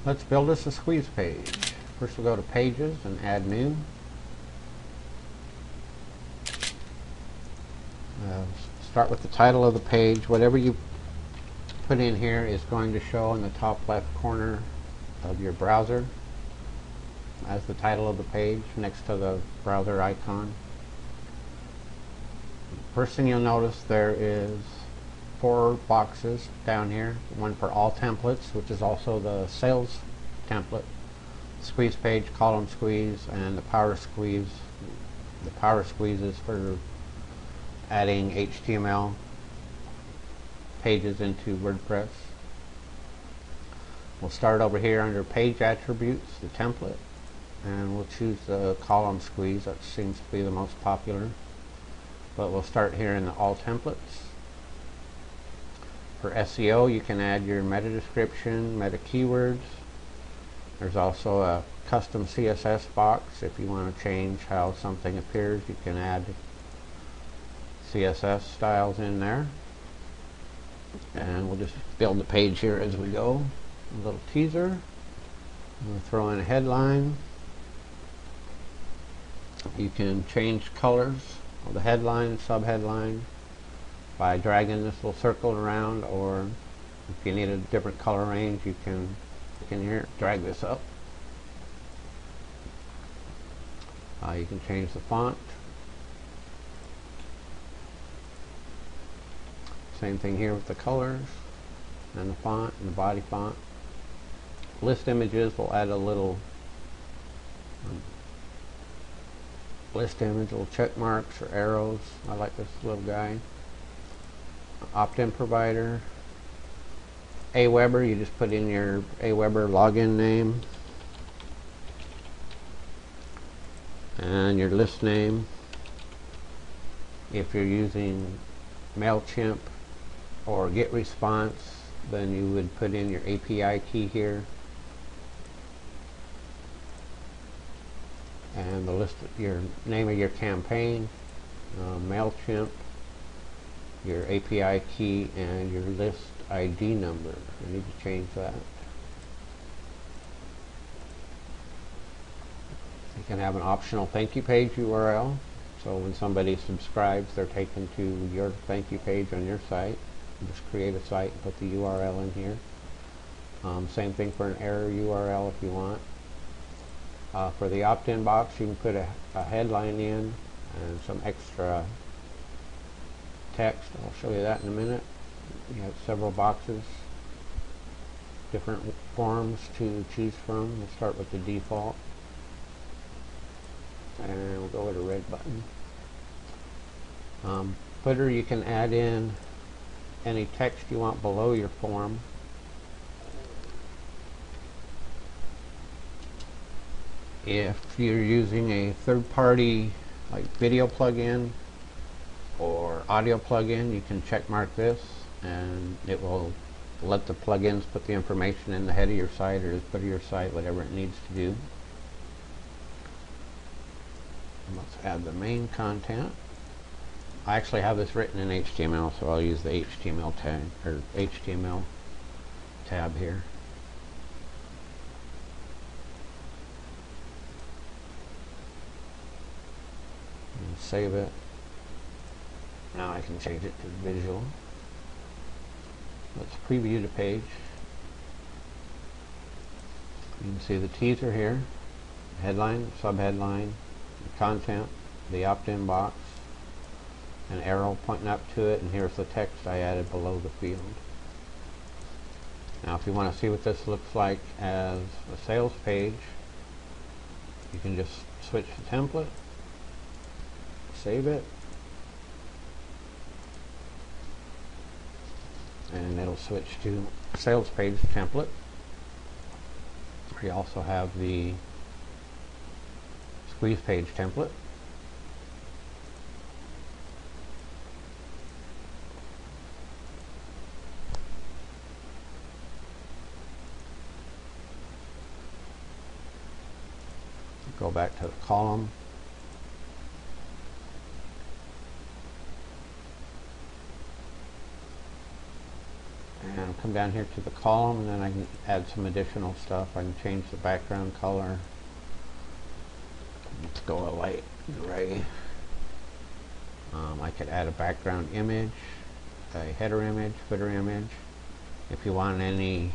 Let's build us a squeeze page. First we'll go to Pages and Add New. Start with the title of the page. Whatever you put in here is going to show in the top left corner of your browser as the title of the page next to the browser icon. First thing you'll notice, there is 4 boxes down here, one for all templates, which is also the sales template, squeeze page, column squeeze, and the power squeeze. The power squeeze is for adding HTML pages into WordPress. We'll start over here under page attributes, the template, and we'll choose the column squeeze. That seems to be the most popular, but we'll start here in the all templates. For SEO, you can add your meta description, meta keywords. There's also a custom CSS box. If you want to change how something appears, you can add CSS styles in there. And we'll just build the page here as we go. A little teaser. We'll throw in a headline. You can change colors of the headline, subheadline, by dragging this little circle around, or if you need a different color range, you can here drag this up. You can change the font. Same thing here with the colors and the font and the body font. List images, will add a little list image, little check marks or arrows. I like this little guy. Opt-in provider, Aweber, you just put in your Aweber login name and your list name. If you're using MailChimp or GetResponse, then you would put in your API key here and the list of your name of your campaign, MailChimp, your API key, and your list ID number. I need to change that. You can have an optional thank you page URL, so when somebody subscribes, they're taken to your thank you page on your site. You just create a site and put the URL in here. Same thing for an error URL if you want. For the opt-in box, you can put a headline in and some extra text. I'll show you that in a minute. You have several boxes, different forms to choose from. We'll start with the default, and we'll go with a red button. Footer, you can add in any text you want below your form. If you're using a third-party like video plugin or audio plugin, you can check mark this and it will let the plugins put the information in the head of your site or the foot of your site, whatever it needs to do. And let's add the main content. I actually have this written in HTML, so I'll use the HTML tag or HTML tab here. And save it. Now I can change it to visual. Let's preview the page. You can see the teaser here, headline, subheadline, the content, the opt-in box, an arrow pointing up to it, and here's the text I added below the field. Now if you want to see what this looks like as a sales page, you can just switch the template, save it, and it'll switch to sales page template. We also have the squeeze page template. Go back to the column. And come down here to the column, and then I can add some additional stuff. I can change the background color. Let's go a light gray. I could add a background image, a header image, footer image. If you want any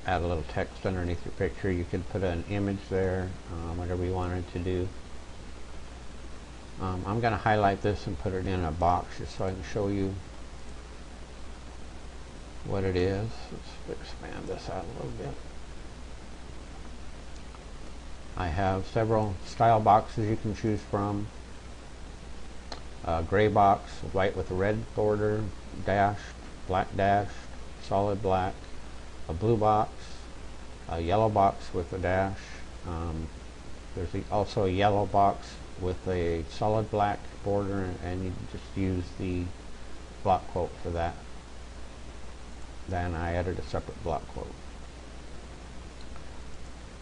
add a little text underneath your picture. You could put an image there, whatever you wanted to do. I'm going to highlight this and put it in a box just so I can show you what it is. Let's expand this out a little bit. I have several style boxes you can choose from. A gray box, white with a red border, dashed, black dashed, solid black. A blue box, a yellow box with a dash. There's also a yellow box with a solid black border, and you just use the block quote for that. Then I added a separate block quote.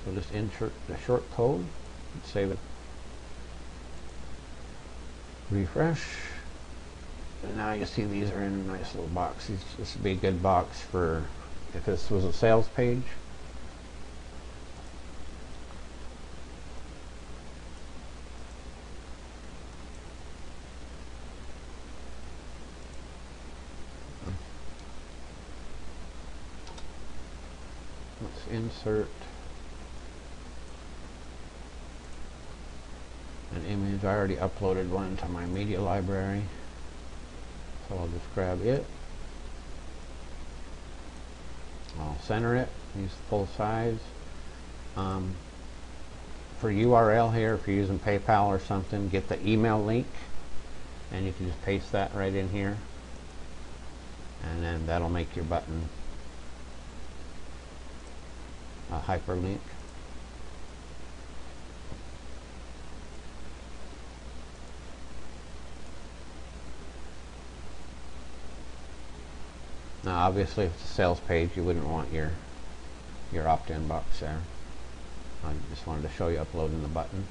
So just insert the short code, save it, refresh, and now you see these are in a nice little box. This would be a good box for if this was a sales page. Let's insert an image. I already uploaded one to my media library, so I'll just grab it. I'll center it, use full size. For URL here, if you're using PayPal or something, get the email link, and you can just paste that right in here, and then that'll make your button a hyperlink. Now obviously if it's a sales page, you wouldn't want your opt-in box there. I just wanted to show you uploading the button.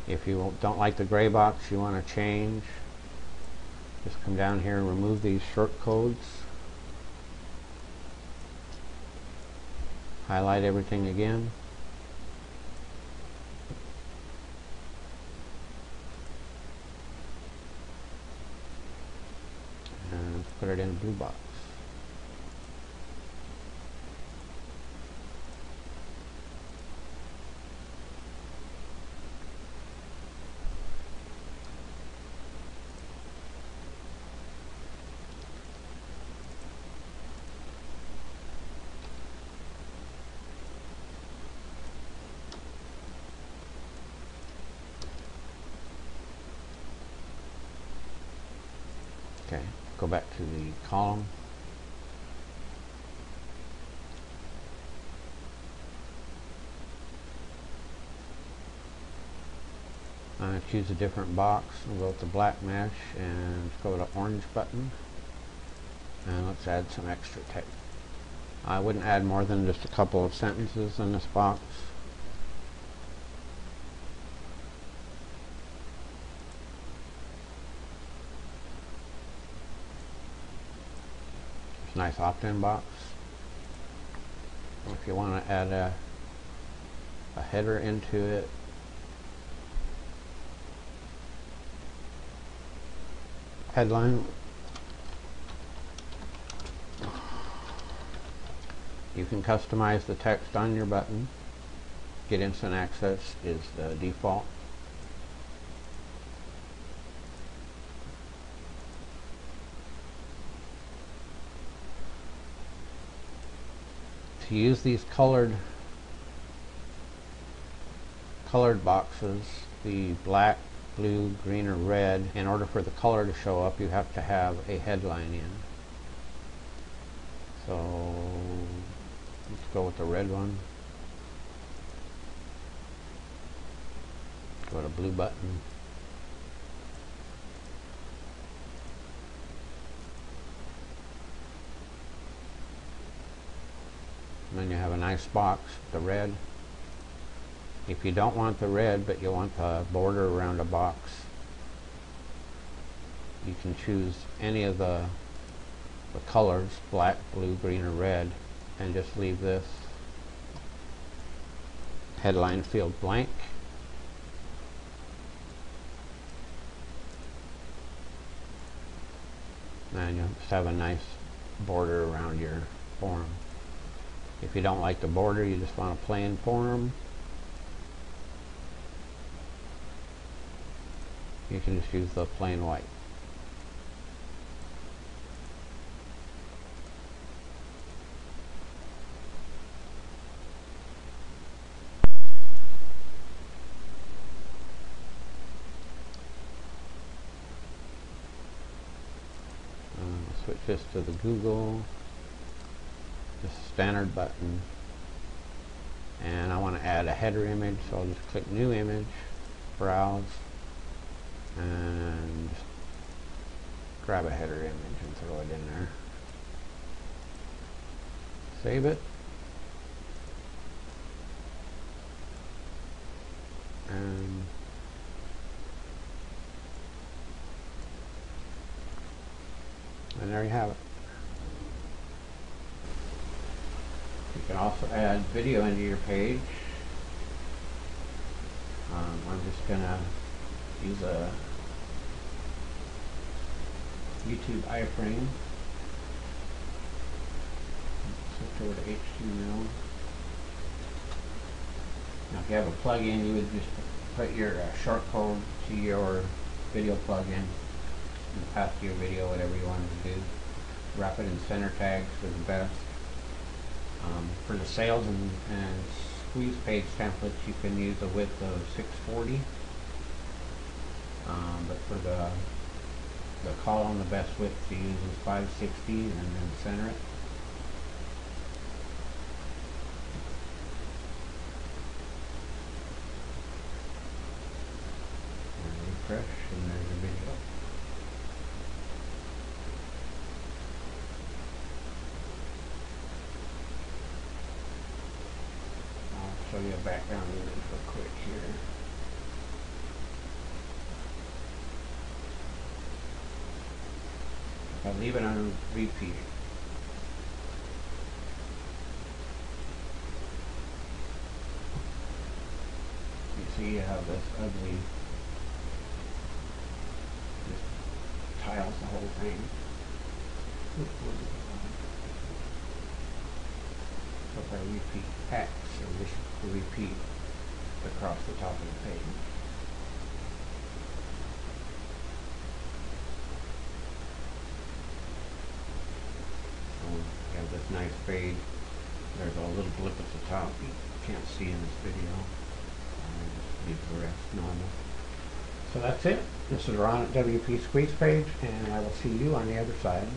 If you don't like the gray box, you want to change, just come down here and remove these short codes. Highlight everything again. And put it in a blue box. Okay, go back to the column. Choose a different box. We'll go with the black mesh and go to orange button. And let's add some extra text. I wouldn't add more than just a couple of sentences in this box. Nice opt-in box. If you want to add a header into it, headline, you can customize the text on your button. Get instant access is the default. to use these colored boxes, the black, blue, green, or red, in order for the color to show up, you have to have a headline in. So let's go with the red one. Go to blue button. And then you have a nice box, the red. If you don't want the red, but you want the border around a box, you can choose any of the colors, black, blue, green, or red, and just leave this headline field blank. And you'll just have a nice border around your form. If you don't like the border, you just want a plain form, you can just use the plain white. Switch this to the Google, just a standard button, and I want to add a header image, so I'll just click New Image, Browse, and grab a header image and throw it in there. Save it, and there you have it. You can also add video into your page. I'm just going to use a YouTube iframe. Switch over to HTML. Now if you have a plugin, you would just put your shortcode to your video plugin and pass to your video whatever you wanted to do. Wrap it in center tags for the best. For the sales and squeeze page templates, you can use a width of 640. But for the column, the best width to use is 560, and then center it. And refresh, and there's your video. Show you a background image real quick here. If I leave it on repeat, you see you have this ugly, just tiles the whole thing. So if I repeat X, or just repeat across the top of the page. So you have this nice fade. There's a little blip at the top you can't see in this video. Just leave the rest normal. So that's it. This is Ron at WPSqueeze page, and I will see you on the other side.